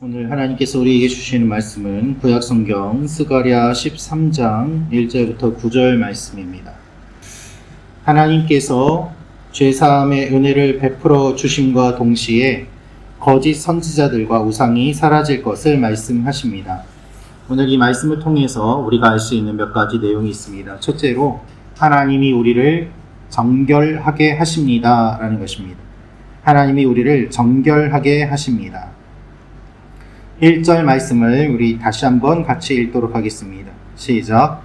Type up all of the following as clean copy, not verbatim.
오늘 하나님께서 우리에게 주시는 말씀은 구약성경 스가랴 13장 1절부터 9절 말씀입니다. 하나님께서 죄사함의 은혜를 베풀어 주심과 동시에 거짓 선지자들과 우상이 사라질 것을 말씀하십니다. 오늘 이 말씀을 통해서 우리가 알 수 있는 몇 가지 내용이 있습니다. 첫째로 하나님이 우리를 정결하게 하십니다 라는 것입니다. 하나님이 우리를 정결하게 하십니다. 1절 말씀을 우리 다시 한번 같이 읽도록 하겠습니다. 시작.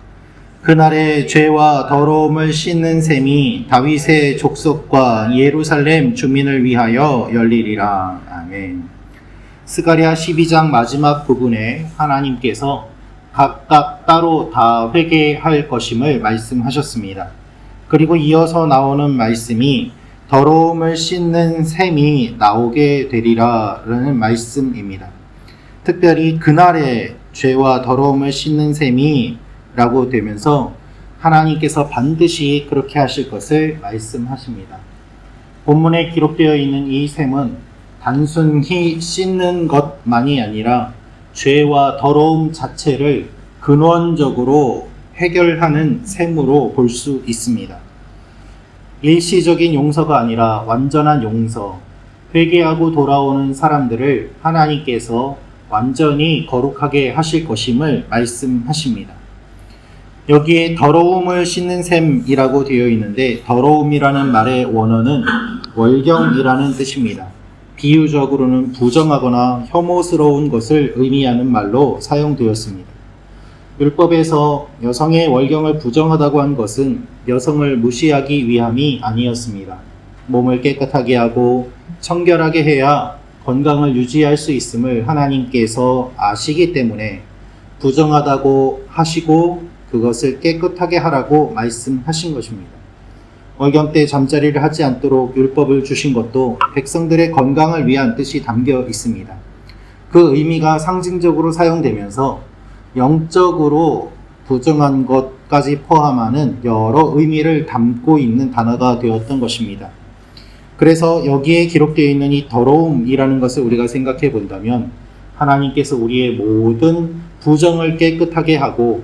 그날의 죄와 더러움을 씻는 셈이 다윗의 족속과 예루살렘 주민을 위하여 열리리라. 아멘. 스가랴 12장 마지막 부분에 하나님께서 각각 따로 다 회개할 것임을 말씀하셨습니다. 그리고 이어서 나오는 말씀이 더러움을 씻는 셈이 나오게 되리라 라는 말씀입니다. 특별히 그날의 죄와 더러움을 씻는 셈이 라고 되면서 하나님께서 반드시 그렇게 하실 것을 말씀하십니다. 본문에 기록되어 있는 이 셈은 단순히 씻는 것만이 아니라 죄와 더러움 자체를 근원적으로 해결하는 셈으로 볼 수 있습니다. 일시적인 용서가 아니라 완전한 용서, 회개하고 돌아오는 사람들을 하나님께서 완전히 거룩하게 하실 것임을 말씀하십니다. 여기에 더러움을 씻는 셈이라고 되어 있는데 더러움이라는 말의 원어는 월경이라는 뜻입니다. 비유적으로는 부정하거나 혐오스러운 것을 의미하는 말로 사용되었습니다. 율법에서 여성의 월경을 부정하다고 한 것은 여성을 무시하기 위함이 아니었습니다. 몸을 깨끗하게 하고 청결하게 해야 건강을 유지할 수 있음을 하나님께서 아시기 때문에 부정하다고 하시고 그것을 깨끗하게 하라고 말씀하신 것입니다. 월경 때 잠자리를 하지 않도록 율법을 주신 것도 백성들의 건강을 위한 뜻이 담겨 있습니다. 그 의미가 상징적으로 사용되면서 영적으로 부정한 것까지 포함하는 여러 의미를 담고 있는 단어가 되었던 것입니다. 그래서 여기에 기록되어 있는 이 더러움이라는 것을 우리가 생각해 본다면 하나님께서 우리의 모든 부정을 깨끗하게 하고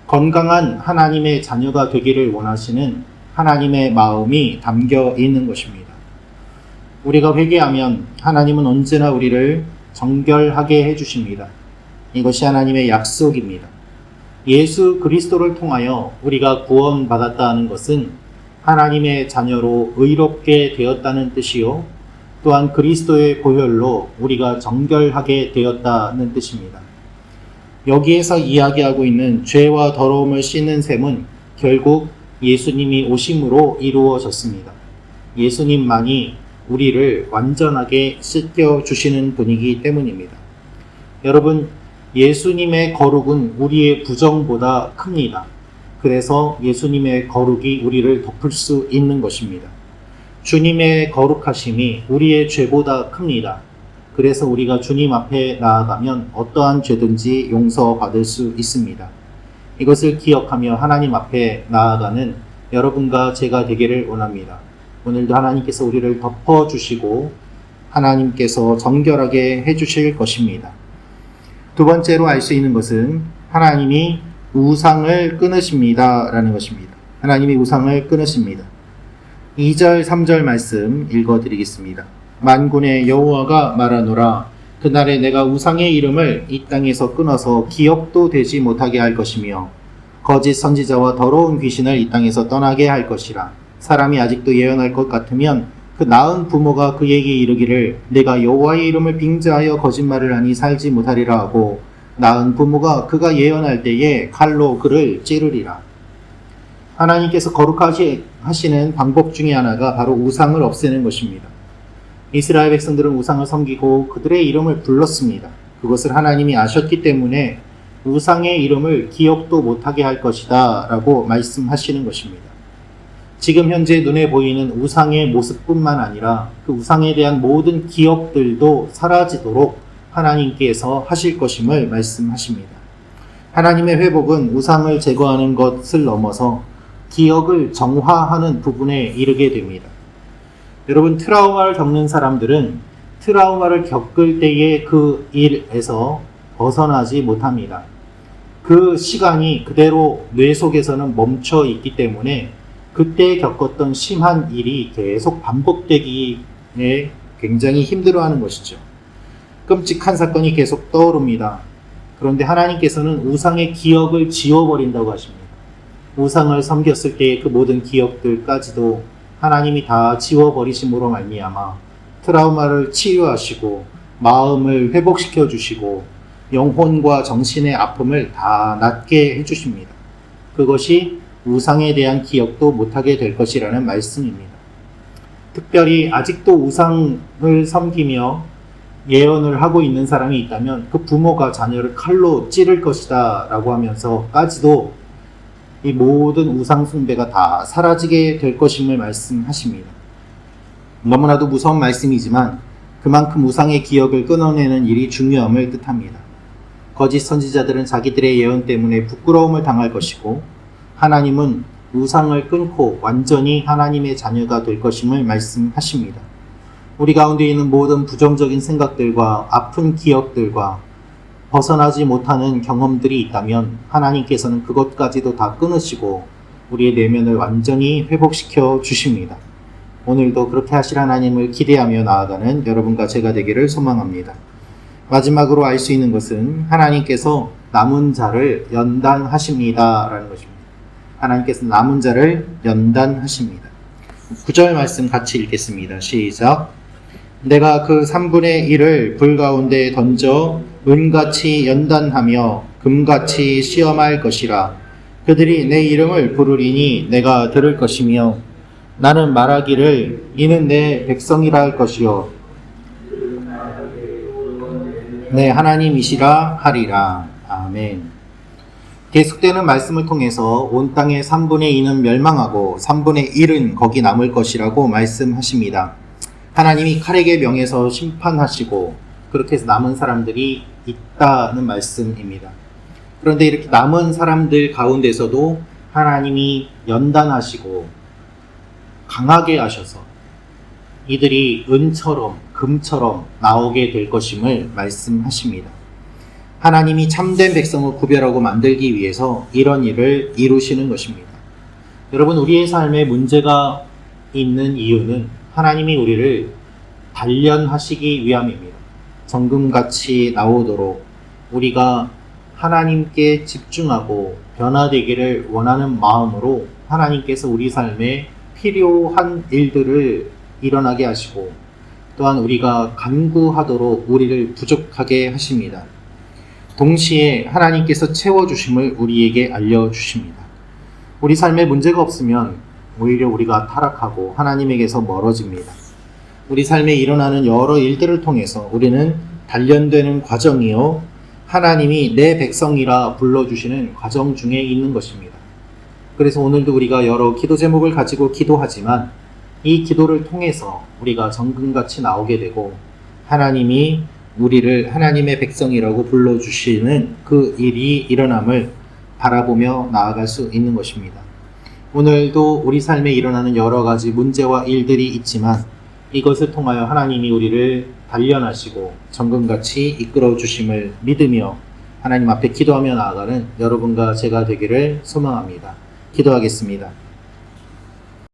건강한 하나님의 자녀가 되기를 원하시는 하나님의 마음이 담겨 있는 것입니다. 우리가 회개하면 하나님은 언제나 우리를 정결하게 해주십니다. 이것이 하나님의 약속입니다. 예수 그리스도를 통하여 우리가 구원받았다는 것은 하나님의 자녀로 의롭게 되었다는 뜻이요. 또한 그리스도의 보혈로 우리가 정결하게 되었다는 뜻입니다. 여기에서 이야기하고 있는 죄와 더러움을 씻는 셈은 결국 예수님이 오심으로 이루어졌습니다. 예수님만이 우리를 완전하게 씻겨주시는 분이기 때문입니다. 여러분, 예수님의 거룩은 우리의 부정보다 큽니다. 그래서 예수님의 거룩이 우리를 덮을 수 있는 것입니다. 주님의 거룩하심이 우리의 죄보다 큽니다. 그래서 우리가 주님 앞에 나아가면 어떠한 죄든지 용서받을 수 있습니다. 이것을 기억하며 하나님 앞에 나아가는 여러분과 제가 되기를 원합니다. 오늘도 하나님께서 우리를 덮어주시고 하나님께서 정결하게 해주실 것입니다. 두 번째로 알 수 있는 것은 하나님이 우상을 끊으십니다 라는 것입니다. 하나님이 우상을 끊으십니다. 2절 3절 말씀 읽어드리겠습니다. 만군의 여호와가 말하노라. 그날에 내가 우상의 이름을 이 땅에서 끊어서 기억도 되지 못하게 할 것이며 거짓 선지자와 더러운 귀신을 이 땅에서 떠나게 할 것이라. 사람이 아직도 예언할 것 같으면 그 낳은 부모가 그에게 이르기를 내가 여호와의 이름을 빙자하여 거짓말을 하니 살지 못하리라 하고 낳은 부모가 그가 예언할 때에 칼로 그를 찌르리라. 하나님께서 거룩하시는 방법 중에 하나가 바로 우상을 없애는 것입니다. 이스라엘 백성들은 우상을 섬기고 그들의 이름을 불렀습니다. 그것을 하나님이 아셨기 때문에 우상의 이름을 기억도 못하게 할 것이다 라고 말씀하시는 것입니다. 지금 현재 눈에 보이는 우상의 모습뿐만 아니라 그 우상에 대한 모든 기억들도 사라지도록 하나님께서 하실 것임을 말씀하십니다. 하나님의 회복은 우상을 제거하는 것을 넘어서 기억을 정화하는 부분에 이르게 됩니다. 여러분, 트라우마를 겪는 사람들은 트라우마를 겪을 때의 그 일에서 벗어나지 못합니다. 그 시간이 그대로 뇌 속에서는 멈춰 있기 때문에 그때 겪었던 심한 일이 계속 반복되기에 굉장히 힘들어하는 것이죠. 끔찍한 사건이 계속 떠오릅니다. 그런데 하나님께서는 우상의 기억을 지워버린다고 하십니다. 우상을 섬겼을 때의 그 모든 기억들까지도 하나님이 다 지워버리심으로 말미암아 트라우마를 치유하시고 마음을 회복시켜 주시고 영혼과 정신의 아픔을 다 낫게 해주십니다. 그것이 우상에 대한 기억도 못하게 될 것이라는 말씀입니다. 특별히 아직도 우상을 섬기며 예언을 하고 있는 사람이 있다면 그 부모가 자녀를 칼로 찌를 것이다 라고 하면서까지도 이 모든 우상 숭배가 다 사라지게 될 것임을 말씀하십니다. 너무나도 무서운 말씀이지만 그만큼 우상의 기억을 끊어내는 일이 중요함을 뜻합니다. 거짓 선지자들은 자기들의 예언 때문에 부끄러움을 당할 것이고 하나님은 우상을 끊고 완전히 하나님의 자녀가 될 것임을 말씀하십니다. 우리 가운데 있는 모든 부정적인 생각들과 아픈 기억들과 벗어나지 못하는 경험들이 있다면 하나님께서는 그것까지도 다 끊으시고 우리의 내면을 완전히 회복시켜 주십니다. 오늘도 그렇게 하실 하나님을 기대하며 나아가는 여러분과 제가 되기를 소망합니다. 마지막으로 알 수 있는 것은 하나님께서 남은 자를 연단하십니다 라는 것입니다. 하나님께서 남은 자를 연단하십니다. 9절 말씀 같이 읽겠습니다. 시작. 내가 그 3분의 1을 불 가운데 던져 은같이 연단하며 금같이 시험할 것이라. 그들이 내 이름을 부르리니 내가 들을 것이며 나는 말하기를 이는 내 백성이라 할 것이요 내 하나님이시라 하리라. 아멘. 계속되는 말씀을 통해서 온 땅의 3분의 2는 멸망하고 3분의 1은 거기 남을 것이라고 말씀하십니다. 하나님이 칼에게 명해서 심판하시고 그렇게 해서 남은 사람들이 있다는 말씀입니다. 그런데 이렇게 남은 사람들 가운데서도 하나님이 연단하시고 강하게 하셔서 이들이 은처럼 금처럼 나오게 될 것임을 말씀하십니다. 하나님이 참된 백성을 구별하고 만들기 위해서 이런 일을 이루시는 것입니다. 여러분, 우리의 삶에 문제가 있는 이유는 하나님이 우리를 단련하시기 위함입니다. 정금같이 나오도록 우리가 하나님께 집중하고 변화되기를 원하는 마음으로 하나님께서 우리 삶에 필요한 일들을 일어나게 하시고 또한 우리가 간구하도록 우리를 부족하게 하십니다. 동시에 하나님께서 채워주심을 우리에게 알려주십니다. 우리 삶에 문제가 없으면 오히려 우리가 타락하고 하나님에게서 멀어집니다. 우리 삶에 일어나는 여러 일들을 통해서 우리는 단련되는 과정이요 하나님이 내 백성이라 불러주시는 과정 중에 있는 것입니다. 그래서 오늘도 우리가 여러 기도 제목을 가지고 기도하지만 이 기도를 통해서 우리가 정금같이 나오게 되고 하나님이 우리를 하나님의 백성이라고 불러주시는 그 일이 일어남을 바라보며 나아갈 수 있는 것입니다. 오늘도 우리 삶에 일어나는 여러 가지 문제와 일들이 있지만 이것을 통하여 하나님이 우리를 단련하시고 정금같이 이끌어 주심을 믿으며 하나님 앞에 기도하며 나아가는 여러분과 제가 되기를 소망합니다. 기도하겠습니다.